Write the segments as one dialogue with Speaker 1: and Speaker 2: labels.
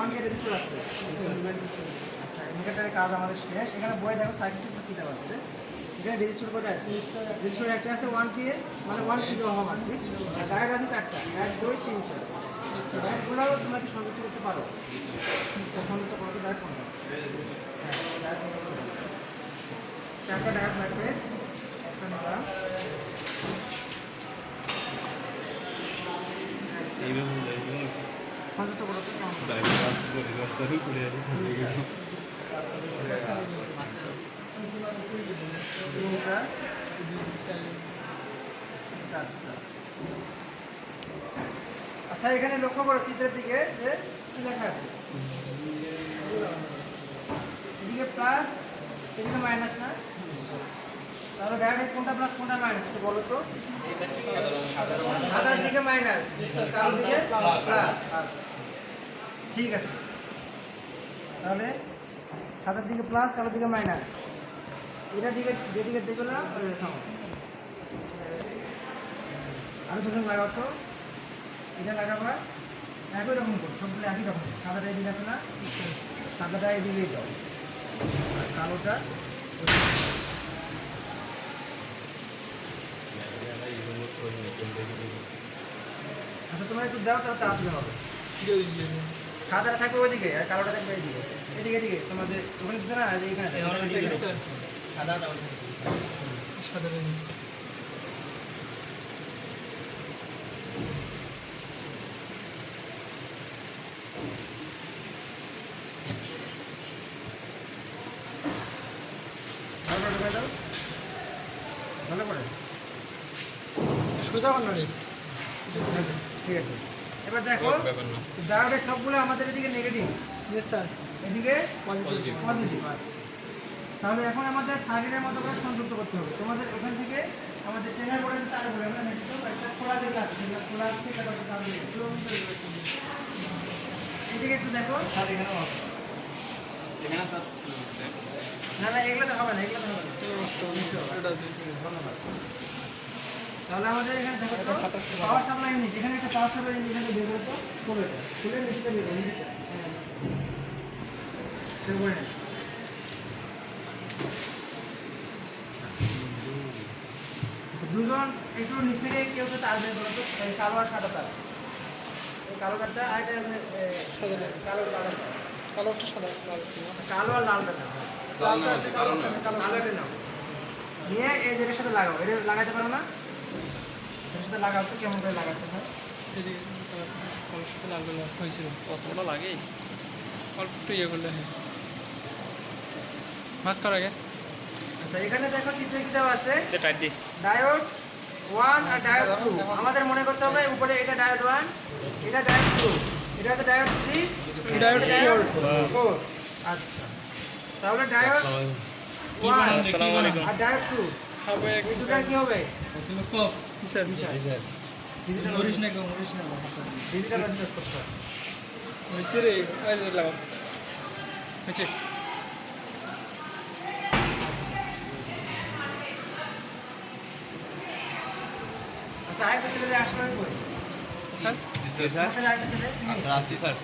Speaker 1: 1K register আছে। আচ্ছা ইন্ডিকেটরের কাজ আমাদের শেষ। এখানে বই দেখো সার্কিট কি দেওয়া আছে, এখানে রেজিস্টার কোড আছে, রেজিস্টার একটা আছে 1K মানে 1 কিলো ওহম আর কি, আর ডায়োড আছে 4টা, 1 2 3 4। আচ্ছা ডায়োডগুলো তোমরা কি সংযুক্ত করতে পারো? সংযুক্ত করতে ডায়োড কোনটা? হ্যাঁ ডায়োড নিয়ে আসো। 4টা ডায়োড লাগবে, একটা নিলাম। সংযুক্ত করো তো কেমন তিনটা, চারটা। আচ্ছা এখানে লক্ষ্য করো চিত্রের দিকে যে কি লেখা আছে, এদিকে প্লাস এদিকে মাইনাস না, তাহলে ডায়োডের কোনটা প্লাস কোনটা মাইনাস একটু বলো তো। সাদার দিকে মাইনাস, কালোর দিকে প্লাস। আচ্ছা ঠিক আছে, তাহলে সাদার দিকে প্লাস কালোর দিকে মাইনাস। এটা দিকে যেদিকে দেখো না থামো, আরো দুজন লাগাও তো, এটা লাগাবা একই রকম করো, সবগুলো একই রকম। সাদাটা এদিকে আছে না, সাদাটা এদিকেই দাও, আর কালোটা আচ্ছা তোমরা একটু দাও, তাহলে তাড়াতাড়ি হবে। সাদাটা থাকবে ওইদিকে আর কালোটা থাকবে এইদিকে, এদিকে এদিকে তোমার যে ওখানে দিচ্ছে না, যে এখানে সাদা দাও, সাদা ঢুকাই দাও ভালো করে, সোজা বানালে ঠিক আছে। এবার দেখো ডায়োডের সবগুলো আমাদের এদিকে নেগেটিভ, স্যার এদিকে পজিটিভ। আচ্ছা তাহলে এখন আমাদের সার্কিটের মতো করে সংযুক্ত করতে হবে। তোমাদের ওখান থেকে আমাদের ট্রেনার বোর্ডে তার উপরে আমরা একটা খোলা জায়গা আছে, যেটা খোলা আছে সেটা এদিকে একটু দেখো। না না এগুলোতে হবে না, এগুলোতে হবে না। ধন্যবাদ। তাহলে আমাদের এখানে দেখো তো পাওয়ার সাপ্লাই ইউনিট, এখানে একটা পাওয়ার সাপ্লাই ইউনিট এখানে বের করতে হবে, এটা খুলে নিচে বের করো, নিচে বের করে নিন। আচ্ছা দুজন একটু নিচ থেকে কেউ তো তার বের করো তো, কালো আর সাদা তার, এই কালো কাঠটা আর এটা কালো কালো কালোটা সাদা, কালো আর লালটা না, কালোটা নাও নিয়ে এই যেটার সাথে লাগাও। এটা লাগাতে পারো না, সেটার সাথে লাগাও তো কেমন করে লাগাতে হয়।
Speaker 2: হয়েছিল অতটা লাগে অল্প একটু ইয়ে করলে মাছ করার আগে।
Speaker 1: আচ্ছা এখানে দেখো চিত্রে কি দেওয়া আছে, ডায়োড 1 আর ডায়োড 2। আমাদের মনে করতে হবে উপরে এটা ডায়োড 1, এটা ডায়োড 2, এটা হচ্ছে ডায়োড 3, এটা হচ্ছে ডায়োড 4। আচ্ছা তাহলে ডায়োড 1 আর ডায়োড 2 এই দুটার কি হবে?
Speaker 2: Oscilloscope sir
Speaker 1: digital original digital oscilloscope sir.
Speaker 2: হচ্ছে রে ওই লাগাও হচ্ছে।
Speaker 1: আচ্ছা আরেকটা ছেলে যে আসলে কই
Speaker 2: স্যার?
Speaker 1: স্যার তোমার সাথে আরেকটা ছেলে তুমি
Speaker 2: আসছি স্যার।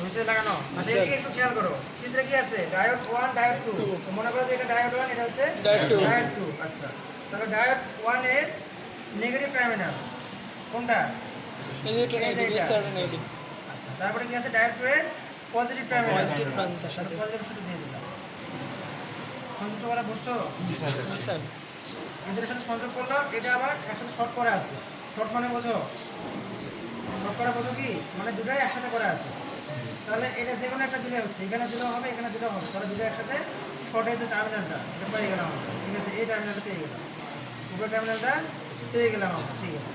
Speaker 1: হইছে লাগানো। আচ্ছা এদিকে একটু খেয়াল করো, চিত্রে কি আছে ডায়োড 1 ডায়োড 2। মনে করো যে এটা ডায়োড 1, এটা হচ্ছে ডায়োড 2। আচ্ছা তাহলে ডায়োড 1 এর নেগেটিভ টার্মিনাল কোনটা? আচ্ছা তারপরে কি আছে ডায়োড 2 এর পজিটিভ টার্মিনাল, পজিটিভ শুধু দিয়ে দিলাম। সংযুক্ত করা বুঝছো?
Speaker 2: স্যার
Speaker 1: এদের সাথে সংযোগ করলাম, এটা আবার একসাথে শর্ট করা আছে। শর্ট মানে বোঝো, শর্ট করা বোঝো কি মানে দুটাই একসাথে করা আছে। তাহলে এটা যে কোনো একটা দিলে হচ্ছে, এখানে দিলেও হবে এখানে দিলেও হবে, তাহলে দুটো একসাথে শর্টের যে টার্মিনালটা এটা পেয়ে গেলাম আমরা। ঠিক আছে এই টার্মিনালটা পেয়ে গেলাম, উপরের টার্মিনালটা পেয়ে গেলাম আমরা। ঠিক আছে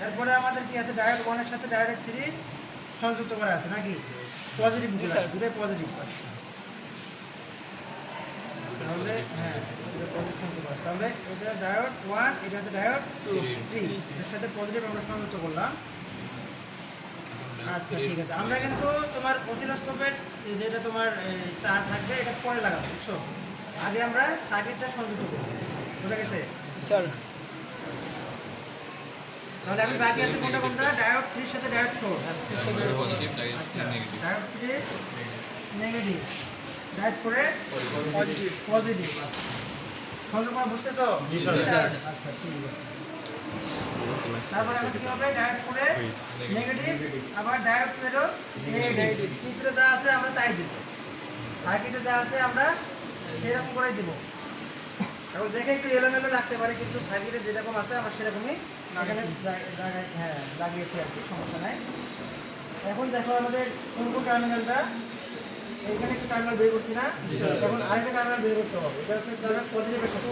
Speaker 1: এরপরে আমাদের কি আছে ডায়োড 1 এর সাথে ডায়োড 3 সংযুক্ত করা আছে নাকি, পজিটিভ দুটোই পজিটিভ। আচ্ছা তাহলে হ্যাঁ তাহলে এটা ডায়োড 1, এটা হচ্ছে ডায়োড 3, এর সাথে পজিটিভ আমরা সংযুক্ত করলাম। আচ্ছা ঠিক আছে, আমরা কিন্তু তোমার অসিলোস্কোপের যেটা তোমার তার থাকবে এটা পরে লাগাবো বুঝছো, আগে আমরা সার্কিটটা সংযুক্ত করব। বুঝা গেছে
Speaker 2: স্যার?
Speaker 1: তাহলে আমি বাকি আছে কোনটা কোনটা ডায়োড 3 এর সাথে ডায়োড 4
Speaker 2: পজিটিভ
Speaker 1: আচ্ছা
Speaker 2: নেগেটিভ
Speaker 1: ডায়োড 3 নেগেটিভ ডায়োড 4 এ পজিটিভ সংযোগ করা বুঝতেছো
Speaker 3: জি স্যার।
Speaker 1: আচ্ছা ঠিক আছে তারপরে এখন কি হবে ডায়োড 4 এ নেগেটিভ আবার ডায়োড 2 এরও নেগেটিভ চিত্রে যা আছে আমরা তাই দিব সার্কিটে যা আছে আমরা সেরকম করেই দিব এখন দেখে একটু এলোমেলো রাখতে পারি কিন্তু সার্কিটে যেরকম আছে আমরা সেরকমই এখানে হ্যাঁ লাগিয়েছি আর কি সমস্যা নাই এখন দেখো আমাদের কোন কোন টার্মিনালটা এইখানে একটা টার্মিনাল বের করছি না এখন আরেকটা টার্মিনাল বের করতে হবে এটা হচ্ছে যাবে পজিটিভের সাথে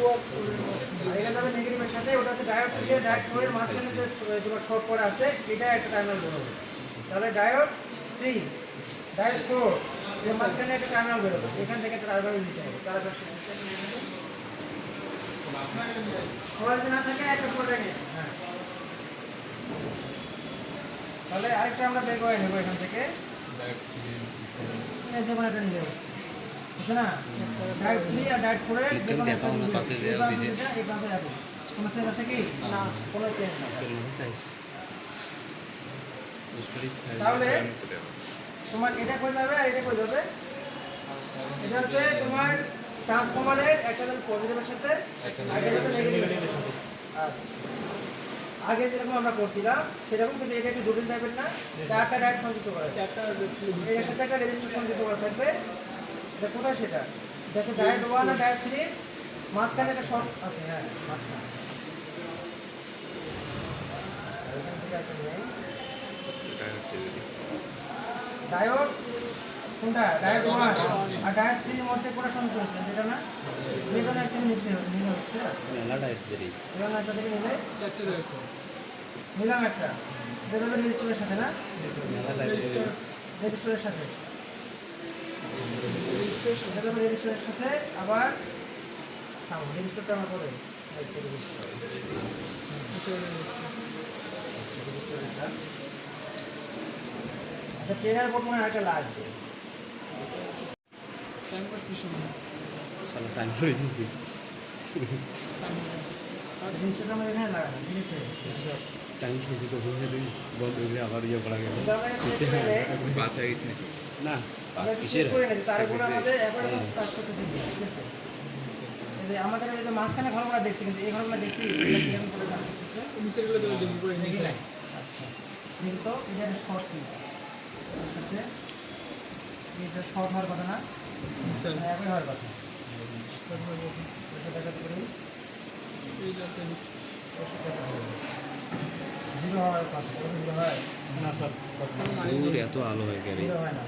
Speaker 1: আর এটা যাবে নেগেটিভের সাথে ওটা হচ্ছে ডায়োড 3 এর ডায়োড 4 এর মাঝখানে যে তোমার শর্ট করা আছে এটা একটা টার্মিনাল বের হবে তাহলে ডায়োড 3 ডায়োড 4 এর মাঝখানে একটা টার্মিনাল বের হবে এখান থেকে একটা টার্মিনাল নিতে হবে তারপর শেষ যদি না থাকে একটা করে নিয়ে হ্যাঁ তাহলে আরেকটা আমরা বের করে নেবো এখান থেকে এই যে কোনো একটা নিয়ে হচ্ছে বুঝছো না ডায়োড 3 আর ডায়োড 4 এর যে কোনো একটা নিয়ে হচ্ছে এই প্রান্তে যাবে কোনো চেঞ্জ আছে কি না কোনো চেঞ্জ নেই তাহলে তোমার এটা কই যাবে আর এটা কই যাবে এটা হচ্ছে তোমার ট্রান্সফরমারের একটা যাবে পজিটিভের সাথে আর একটা যাবে নেগেটিভের সাথে আচ্ছা আগে যেরকম আমরা করছিলাম সেরকম কিন্তু এটা একটু জটিল টাইপের না চারটা ডায়োড সংযুক্ত করা আছে এর সাথে একটা রেজিস্টর সংযুক্ত করা থাকবে এটা কোথায় সেটা এটা হচ্ছে ডায়োড 1 আর ডায়োড 3 মাঝখানে একটা শর্ট আছে হ্যাঁ মাঝখানে আচ্ছা এখান থেকে একটা নেই ডায়োড কোনটা ডায়োড 1 আর ডায়োড 3 এর মধ্যে কোনটা সংযুক্ত হচ্ছে যেটা না যেখানে একটা নিলে হচ্ছে আচ্ছা যেখানে একটা থেকে নিলে চারটে রয়েছে নিলাম একটা এটা যাবে রেজিস্টারের সাথে না রেজিস্টারের সাথে এটা যাবে রেজিস্টারের সাথে আবার থামো রেজিস্টারটা আমার পরে আচ্ছা রেজিস্টার আচ্ছা ট্রেনার বোর্ড মনে হয় একটা লাগবে
Speaker 3: টাইম করে দিয়েছি
Speaker 1: রেজিস্টারটা আমরা এখানে লাগালাম ঠিক আছে
Speaker 3: টাইম খেয়েছি তো বন্ধ হয়ে আবার ইয়ে করা গেল
Speaker 1: কিন্তু আমরা চেক করে
Speaker 2: বাদ হয়ে গেছে
Speaker 3: না
Speaker 1: আমরা চেক করে নিই তার উপরে আমাদের একবার কাজ করতেছি ঠিক আছে এই যে আমাদের এই যে মাঝখানে ঘরগুলো দেখছি কিন্তু এই ঘরগুলো দেখছি এটা কিরকম করে কাজ করতেছে
Speaker 4: নিচেরগুলো তো দেখি করে
Speaker 1: দেখি নাই আচ্ছা দেখি তো এটা একটা শর্ট কি এর সাথে এটা শর্ট হওয়ার কথা না
Speaker 4: স্যার
Speaker 1: একই হওয়ার কথা
Speaker 4: স্যার
Speaker 1: এটা দেখাতে পারি
Speaker 4: এই যাতে
Speaker 1: জিরো হওয়ার কথা জিরো হয়
Speaker 4: না স্যার
Speaker 3: দূর এত আলো হয়ে গেল
Speaker 1: জিরো হয় না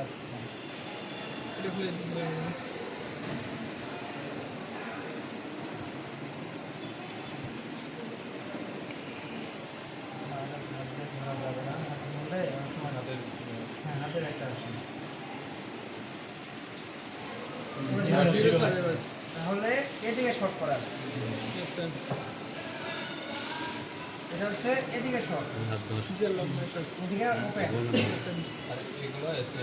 Speaker 1: আচ্ছা
Speaker 4: এটা প্লে দিলে
Speaker 1: না এটা হাতে ধরা যাবে না হাতে ধরলে অনেক সময় হ্যাঁ হাতের একটা আসে
Speaker 4: জিরো স্যার
Speaker 1: তাহলে এদিকে শর্ট করা আছে
Speaker 4: ইয়েস স্যার
Speaker 1: এটা হচ্ছে এদিকে শর্ট
Speaker 3: হাত ধর
Speaker 4: কিসের লম্বা স্যার
Speaker 1: এদিকে ওপেন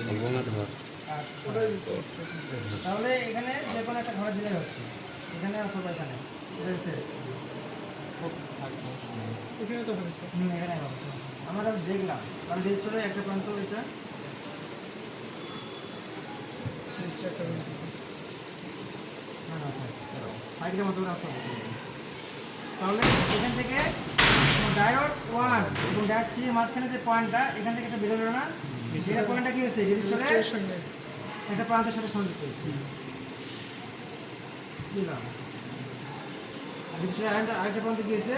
Speaker 3: বলবো না ধর
Speaker 1: আচ্ছা
Speaker 4: ওটাই রিপোর্ট
Speaker 1: তাহলে এখানে যে কোনো একটা ঘরে দিলে হচ্ছে এখানে অথবা এখানে রয়েছে
Speaker 4: এখানে তো হবে স্যার
Speaker 1: এখানে হবে আমরা তাহলে দেখলাম কারণ রেজিস্টারে একটা প্রান্ত এটা
Speaker 4: রেজিস্টার করবেন
Speaker 1: না না সাইকেলের মতো করে অপশন তাহলে এখান থেকে ডায়োড 1 এবং ডায়োড 3 এর মাঝখানে যে পয়েন্টটা এখান থেকে একটা বেরোলো না সেই পয়েন্টটা কি হয়েছে রেজিস্টারে
Speaker 4: রেজিস্টারের সঙ্গে
Speaker 1: একটা প্রান্তের সাথে সংযুক্ত হয়েছে দিলাম রেজিস্টারে আরেকটা প্রান্ত কি হয়েছে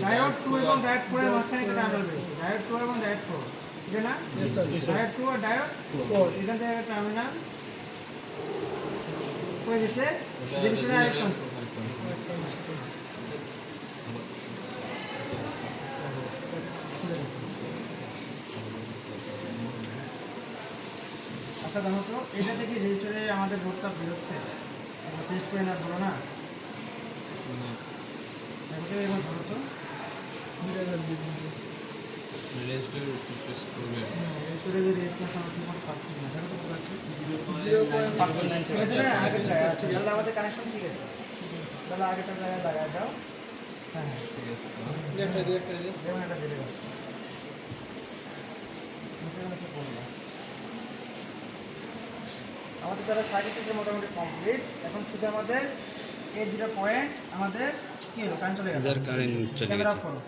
Speaker 1: ডায়োড 2 এবং ডায়োড 4 এর মাঝখানে একটা টার্মিনাল রয়েছে ডায়োড 2 এবং ডায়োড 4 এটা না
Speaker 4: Yes, sir.
Speaker 1: ডায়োড 2 আর ডায়োড 4 এখান থেকে একটা টার্মিনাল হয়ে গেছে রেজিস্টারে আরেকটা প্রান্ত আচ্ছা দেখো তো এটা থেকে রেজিস্টারে আমাদের ভোটটা বেরোচ্ছে টেস্ট করে না ধরো না এবার এবার ধরো তো রেজিস্টারে যে রেজিস্টারটা আমরা ঠিকমতো পাচ্ছি না দেখো তো কোথায় আছে? ঠিক আছে না আগেরটা আচ্ছা তাহলে আমাদের কানেকশন ঠিক আছে তাহলে আগেরটা জায়গায় লাগাই দাও হ্যাঁ হ্যাঁ
Speaker 4: একটা দিয়ে একটা দিয়ে
Speaker 1: যেমন একটা দিলে হচ্ছে কি করবো আমাদের তারা সাইড থেকে মোটামুটি কমপ্লিট এখন শুধু আমাদের এই দুটো পয়েন্ট আমাদের কি হলো কারেন্ট চলে গেছে
Speaker 3: কারেন্ট চলে
Speaker 1: ক্যামেরা
Speaker 3: গেছে।
Speaker 1: অফ করো